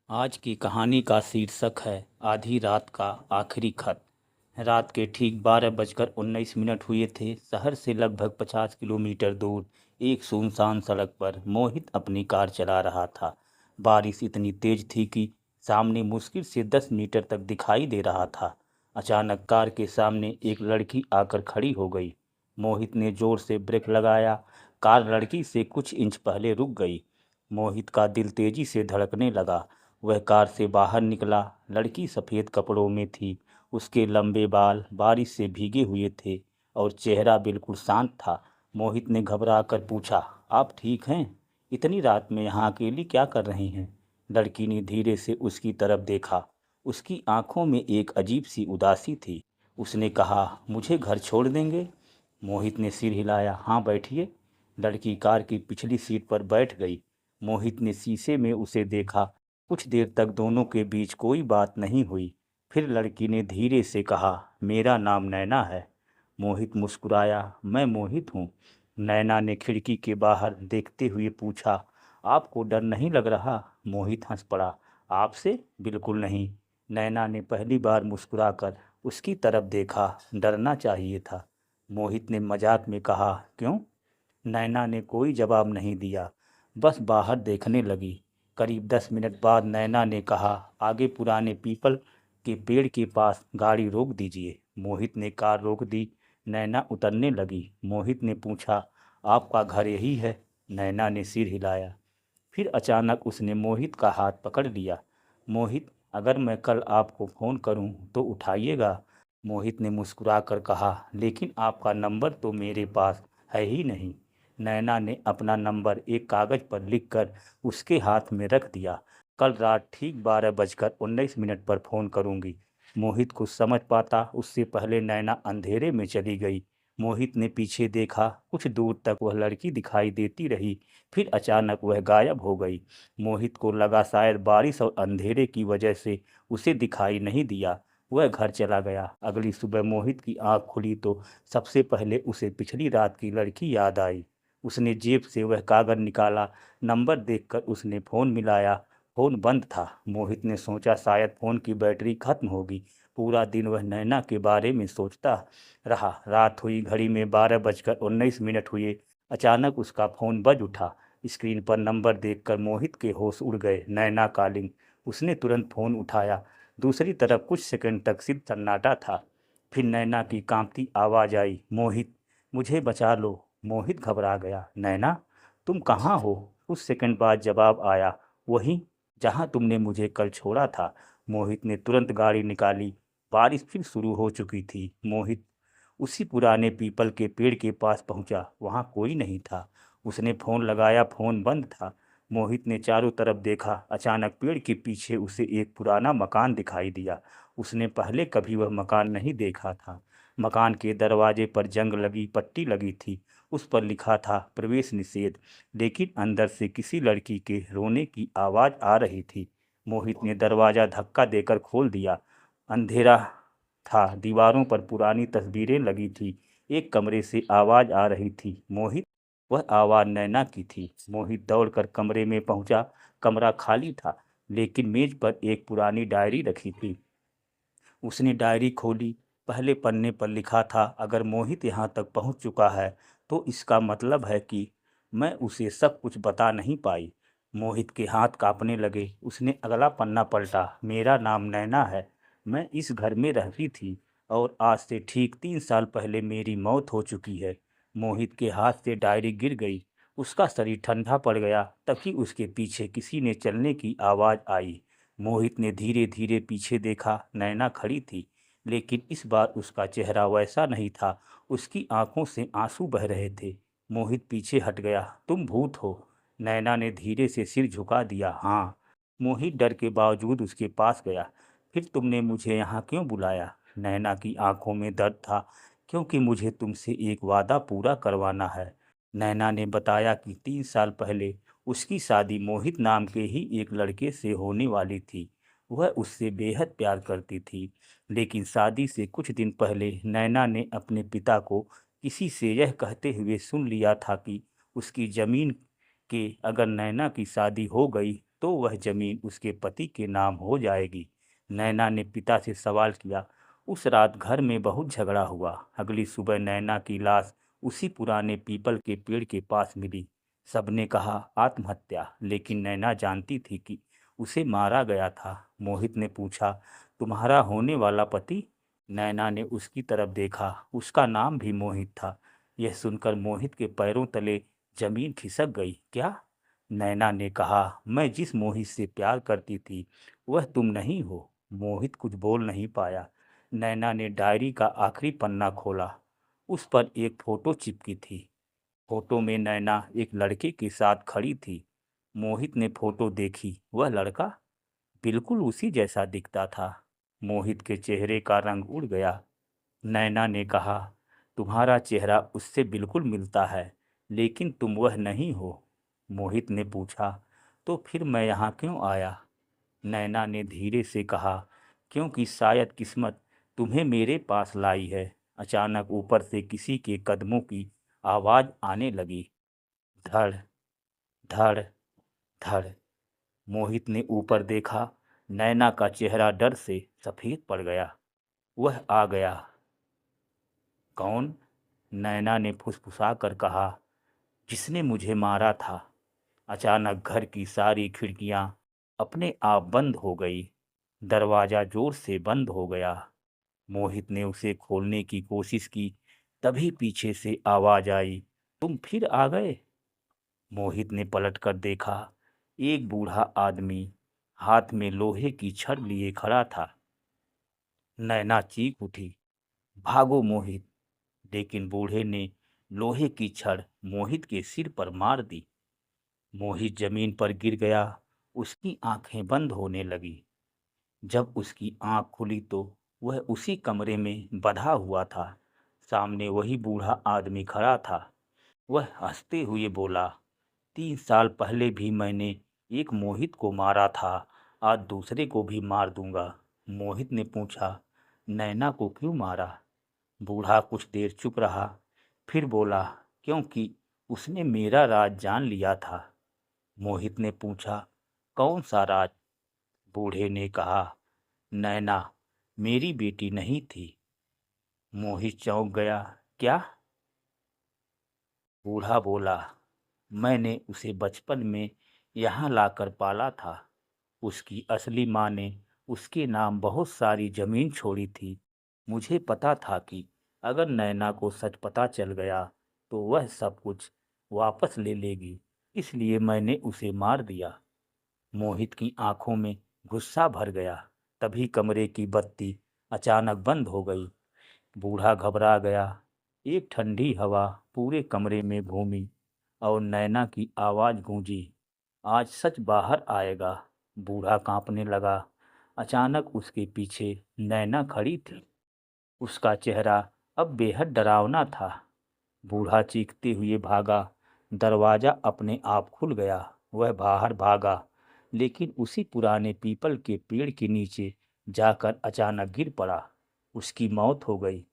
आज की कहानी का शीर्षक है आधी रात का आखिरी खत। रात के ठीक 12:19 हुए थे। शहर से लगभग 50 किलोमीटर दूर एक सुनसान सड़क पर मोहित अपनी कार चला रहा था। बारिश इतनी तेज थी कि सामने मुश्किल से 10 मीटर तक दिखाई दे रहा था। अचानक कार के सामने एक लड़की आकर खड़ी हो गई। मोहित ने जोर से ब्रेक लगाया। कार लड़की से कुछ इंच पहले रुक गई। मोहित का दिल तेजी से धड़कने लगा। वह कार से बाहर निकला। लड़की सफ़ेद कपड़ों में थी। उसके लंबे बाल बारिश से भीगे हुए थे और चेहरा बिल्कुल शांत था। मोहित ने घबरा कर पूछा, आप ठीक हैं? इतनी रात में यहाँ अकेली क्या कर रही हैं? लड़की ने धीरे से उसकी तरफ देखा। उसकी आंखों में एक अजीब सी उदासी थी। उसने कहा, मुझे घर छोड़ देंगे? मोहित ने सिर हिलाया। हाँ, बैठिए। लड़की कार की पिछली सीट पर बैठ गई। मोहित ने शीशे में उसे देखा। कुछ देर तक दोनों के बीच कोई बात नहीं हुई। फिर लड़की ने धीरे से कहा, मेरा नाम नैना है। मोहित मुस्कुराया। मैं मोहित हूँ। नैना ने खिड़की के बाहर देखते हुए पूछा, आपको डर नहीं लग रहा? मोहित हंस पड़ा। आपसे? बिल्कुल नहीं। नैना ने पहली बार मुस्कुराकर उसकी तरफ देखा। डरना चाहिए था। मोहित ने मजाक में कहा, क्यों? नैना ने कोई जवाब नहीं दिया, बस बाहर देखने लगी। करीब 10 मिनट बाद नैना ने कहा, आगे पुराने पीपल के पेड़ के पास गाड़ी रोक दीजिए। मोहित ने कार रोक दी। नैना उतरने लगी। मोहित ने पूछा, आपका घर यही है? नैना ने सिर हिलाया। फिर अचानक उसने मोहित का हाथ पकड़ लिया। मोहित, अगर मैं कल आपको फ़ोन करूं तो उठाइएगा? मोहित ने मुस्कुराकर कहा, लेकिन आपका नंबर तो मेरे पास है ही नहीं। नैना ने अपना नंबर एक कागज़ पर लिखकर उसके हाथ में रख दिया। कल रात ठीक 12:19 पर फ़ोन करूंगी। मोहित को समझ पाता उससे पहले नैना अंधेरे में चली गई। मोहित ने पीछे देखा। कुछ दूर तक वह लड़की दिखाई देती रही, फिर अचानक वह गायब हो गई। मोहित को लगा शायद बारिश और अंधेरे की वजह से उसे दिखाई नहीं दिया। वह घर चला गया। अगली सुबह मोहित की आंख खुली तो सबसे पहले उसे पिछली रात की लड़की याद आई। उसने जेब से वह कागज निकाला। नंबर देखकर उसने फ़ोन मिलाया। फ़ोन बंद था। मोहित ने सोचा शायद फ़ोन की बैटरी खत्म होगी। पूरा दिन वह नैना के बारे में सोचता रहा। रात हुई। घड़ी में 12:19 हुए। अचानक उसका फ़ोन बज उठा। स्क्रीन पर नंबर देखकर मोहित के होश उड़ गए। नैना कॉलिंग। उसने तुरंत फ़ोन उठाया। दूसरी तरफ कुछ सेकंड तक सिर्फ सन्नाटा था। फिर नैना की कांपती आवाज़ आई, मोहित, मुझे बचा लो। मोहित घबरा गया। नैना, तुम कहाँ हो? कुछ सेकंड बाद जवाब आया, वहीं जहाँ तुमने मुझे कल छोड़ा था। मोहित ने तुरंत गाड़ी निकाली। बारिश फिर शुरू हो चुकी थी। मोहित उसी पुराने पीपल के पेड़ के पास पहुंचा। वहां कोई नहीं था। उसने फ़ोन लगाया। फ़ोन बंद था। मोहित ने चारों तरफ देखा। अचानक पेड़ के पीछे उसे एक पुराना मकान दिखाई दिया। उसने पहले कभी वह मकान नहीं देखा था। मकान के दरवाजे पर जंग लगी पट्टी लगी थी। उस पर लिखा था, प्रवेश निषेध। लेकिन अंदर से किसी लड़की के रोने की आवाज़ आ रही थी। मोहित ने दरवाज़ा धक्का देकर खोल दिया। अंधेरा था। दीवारों पर पुरानी तस्वीरें लगी थी। एक कमरे से आवाज़ आ रही थी, मोहित। वह आवाज़ नैना की थी। मोहित दौड़कर कमरे में पहुंचा। कमरा खाली था, लेकिन मेज पर एक पुरानी डायरी रखी थी। उसने डायरी खोली। पहले पन्ने पर लिखा था, अगर मोहित यहाँ तक पहुँच चुका है तो इसका मतलब है कि मैं उसे सब कुछ बता नहीं पाई। मोहित के हाथ कांपने लगे। उसने अगला पन्ना पलटा। मेरा नाम नैना है। मैं इस घर में रहती थी और आज से ठीक 3 साल पहले मेरी मौत हो चुकी है। मोहित के हाथ से डायरी गिर गई। उसका शरीर ठंडा पड़ गया। तभी उसके पीछे किसी ने चलने की आवाज़ आई। मोहित ने धीरे धीरे पीछे देखा। नैना खड़ी थी, लेकिन इस बार उसका चेहरा वैसा नहीं था। उसकी आंखों से आंसू बह रहे थे। मोहित पीछे हट गया। तुम भूत हो? नैना ने धीरे से सिर झुका दिया। हाँ। मोहित डर के बावजूद उसके पास गया। फिर तुमने मुझे यहाँ क्यों बुलाया? नैना की आंखों में दर्द था। क्योंकि मुझे तुमसे एक वादा पूरा करवाना है। नैना ने बताया कि 3 साल पहले उसकी शादी मोहित नाम के ही एक लड़के से होने वाली थी। वह उससे बेहद प्यार करती थी। लेकिन शादी से कुछ दिन पहले नैना ने अपने पिता को किसी से यह कहते हुए सुन लिया था कि उसकी ज़मीन के अगर नैना की शादी हो गई तो वह जमीन उसके पति के नाम हो जाएगी। नैना ने पिता से सवाल किया। उस रात घर में बहुत झगड़ा हुआ। अगली सुबह नैना की लाश उसी पुराने पीपल के पेड़ के पास मिली। सबने कहा आत्महत्या, लेकिन नैना जानती थी कि उसे मारा गया था। मोहित ने पूछा, तुम्हारा होने वाला पति? नैना ने उसकी तरफ देखा। उसका नाम भी मोहित था। यह सुनकर मोहित के पैरों तले जमीन खिसक गई। क्या? नैना ने कहा, मैं जिस मोहित से प्यार करती थी वह तुम नहीं हो। मोहित कुछ बोल नहीं पाया। नैना ने डायरी का आखिरी पन्ना खोला। उस पर एक फोटो चिपकी थी। फोटो में नैना एक लड़के के साथ खड़ी थी। मोहित ने फोटो देखी। वह लड़का बिल्कुल उसी जैसा दिखता था। मोहित के चेहरे का रंग उड़ गया। नैना ने कहा, तुम्हारा चेहरा उससे बिल्कुल मिलता है, लेकिन तुम वह नहीं हो। मोहित ने पूछा, तो फिर मैं यहाँ क्यों आया? नैना ने धीरे से कहा, क्योंकि शायद किस्मत तुम्हें मेरे पास लाई है। अचानक ऊपर से किसी के कदमों की आवाज आने लगी। धड़ धड़ धड़। मोहित ने ऊपर देखा। नैना का चेहरा डर से सफेद पड़ गया। वह आ गया। कौन? नैना ने फुसफुसा कर कहा, जिसने मुझे मारा था। अचानक घर की सारी खिड़कियां अपने आप बंद हो गई। दरवाजा जोर से बंद हो गया। मोहित ने उसे खोलने की कोशिश की। तभी पीछे से आवाज आई, तुम फिर आ गए। मोहित ने पलटकर देखा। एक बूढ़ा आदमी हाथ में लोहे की छड़ लिए खड़ा था। नैना चीख उठी, भागो मोहित! लेकिन बूढ़े ने लोहे की छड़ मोहित के सिर पर मार दी। मोहित जमीन पर गिर गया। उसकी आंखें बंद होने लगी। जब उसकी आंख खुली तो वह उसी कमरे में बंधा हुआ था। सामने वही बूढ़ा आदमी खड़ा था। वह हंसते हुए बोला, 3 साल पहले भी मैंने एक मोहित को मारा था, आज दूसरे को भी मार दूंगा। मोहित ने पूछा, नैना को क्यों मारा? बूढ़ा कुछ देर चुप रहा, फिर बोला, क्योंकि उसने मेरा राज जान लिया था। मोहित ने पूछा, कौन सा राज? बूढ़े ने कहा, नैना मेरी बेटी नहीं थी। मोहित चौंक गया। क्या? बूढ़ा बोला, मैंने उसे बचपन में यहाँ लाकर पाला था। उसकी असली माँ ने उसके नाम बहुत सारी जमीन छोड़ी थी। मुझे पता था कि अगर नैना को सच पता चल गया तो वह सब कुछ वापस ले लेगी, इसलिए मैंने उसे मार दिया। मोहित की आंखों में गुस्सा भर गया। तभी कमरे की बत्ती अचानक बंद हो गई। बूढ़ा घबरा गया। एक ठंडी हवा पूरे कमरे में घूमी और नैना की आवाज गूंजी, आज सच बाहर आएगा। बूढ़ा कांपने लगा। अचानक उसके पीछे नैना खड़ी थी। उसका चेहरा अब बेहद डरावना था। बूढ़ा चीखते हुए भागा। दरवाजा अपने आप खुल गया। वह बाहर भागा, लेकिन उसी पुराने पीपल के पेड़ के नीचे जाकर अचानक गिर पड़ा। उसकी मौत हो गई।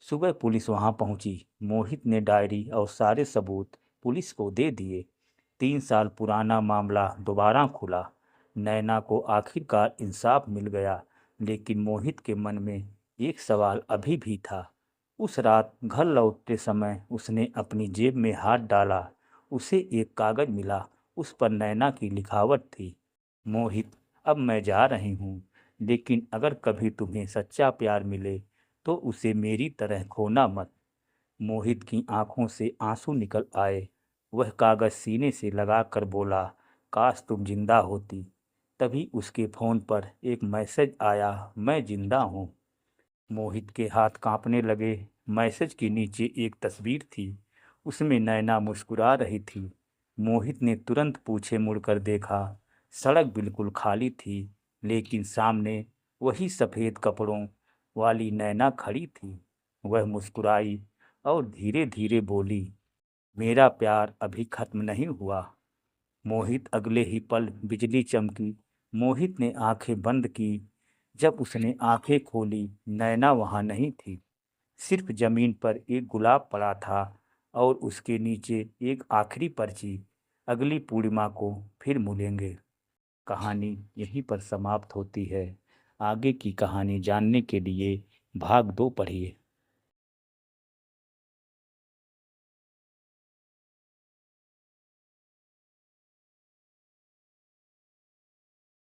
सुबह पुलिस वहां पहुंची। मोहित ने डायरी और सारे सबूत पुलिस को दे दिए। 3 साल पुराना मामला दोबारा खुला। नैना को आखिरकार इंसाफ मिल गया, लेकिन मोहित के मन में एक सवाल अभी भी था। उस रात घर लौटते समय उसने अपनी जेब में हाथ डाला। उसे एक कागज मिला। उस पर नैना की लिखावट थी, मोहित, अब मैं जा रही हूँ, लेकिन अगर कभी तुम्हें सच्चा प्यार मिले तो उसे मेरी तरह खोना मत। मोहित की आंखों से आंसू निकल आए। वह कागज सीने से लगा कर बोला, काश तुम जिंदा होती। तभी उसके फोन पर एक मैसेज आया, मैं जिंदा हूँ। मोहित के हाथ कांपने लगे। मैसेज के नीचे एक तस्वीर थी। उसमें नैना मुस्कुरा रही थी। मोहित ने तुरंत पीछे मुड़कर देखा। सड़क बिल्कुल खाली थी, लेकिन सामने वही सफ़ेद कपड़ों वाली नैना खड़ी थी। वह मुस्कुराई और धीरे धीरे बोली, मेरा प्यार अभी खत्म नहीं हुआ। मोहित अगले ही पल बिजली चमकी। मोहित ने आंखें बंद की। जब उसने आंखें खोली, नैना वहां नहीं थी। सिर्फ जमीन पर एक गुलाब पड़ा था और उसके नीचे एक आखिरी पर्ची, अगली पूर्णिमा को फिर मिलेंगे। कहानी यहीं पर समाप्त होती है। आगे की कहानी जानने के लिए भाग 2 पढ़िए।